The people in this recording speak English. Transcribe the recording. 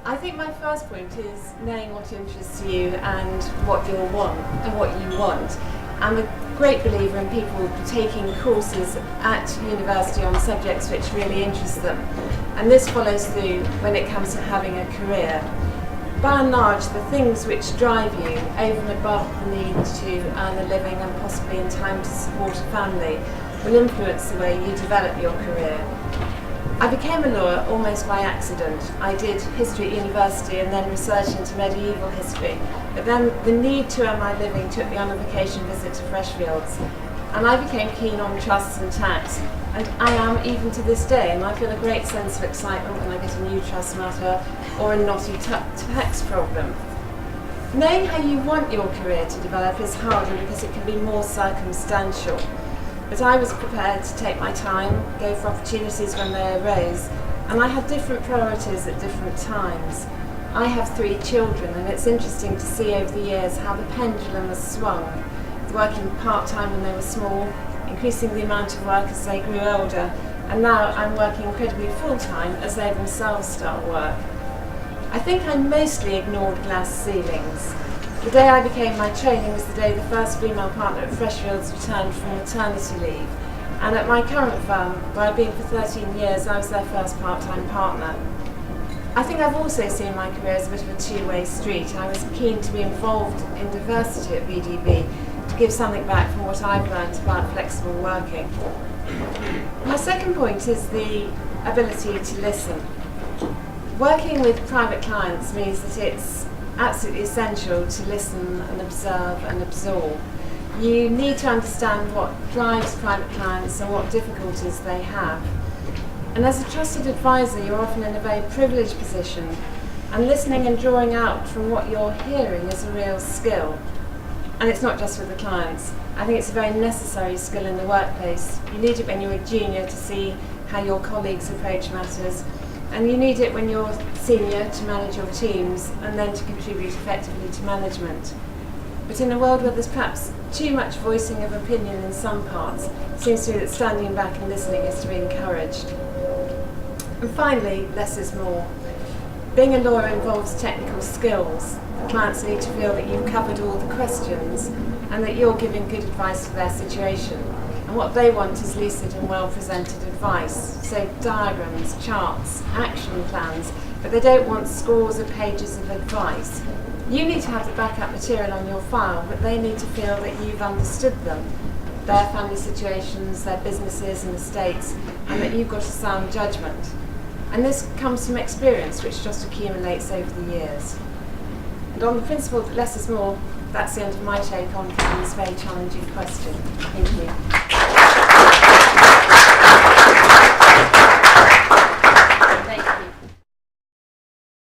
I think my first point is knowing what interests you and what you want. I'm a great believer in people taking courses at university on subjects which really interest them, and this follows through when it comes to having a career. By and large, the things which drive you over and above the need to earn a living and possibly in time to support a family will influence the way you develop your career. I became a lawyer almost by accident. I did history at university and then research into medieval history, but then the need to earn my living took me on a vacation visit to Freshfields, and I became keen on trusts and tax, and I am even to this day, and I feel a great sense of excitement when I get a new trust matter or a knotty tax problem. Knowing how you want your career to develop is harder because it can be more circumstantial. But I was prepared to take my time, go for opportunities when they arose, and I had different priorities at different times. I have 3 children, and it's interesting to see over the years how the pendulum has swung, working part-time when they were small, increasing the amount of work as they grew older, and now I'm working incredibly full-time as they themselves start work. I think I mostly ignored glass ceilings. The day I began my training was the day the first female partner at Freshfields returned from maternity leave, and at my current firm, where I've been for 13 years, I was their first part-time partner. I think I've also seen my career as a bit of a two-way street. I was keen to be involved in diversity at BDB, to give something back from what I've learned about flexible working. My second point is the ability to listen. Working with private clients means that it's absolutely essential to listen and observe and absorb. You need to understand what drives private clients and what difficulties they have. And as a trusted advisor, you're often in a very privileged position, and listening and drawing out from what you're hearing is a real skill. And it's not just with the clients. I think it's a very necessary skill in the workplace. You need it when you're a junior to see how your colleagues approach matters, and you need it when you're senior to manage your teams and then to contribute effectively to management. But in a world where there's perhaps too much voicing of opinion in some parts, it seems to me that standing back and listening is to be encouraged. And finally, less is more. Being a lawyer involves technical skills. Clients need to feel that you've covered all the questions and that you're giving good advice for their situation. And what they want is lucid and well-presented advice, so diagrams, charts, action plans, but they don't want scores of pages of advice. You need to have the backup material on your file, but they need to feel that you've understood them, their family situations, their businesses and estates, and that you've got a sound judgment. And this comes from experience, which just accumulates over the years. And on the principle that less is more, that's the end of my take on this very challenging question. Thank you.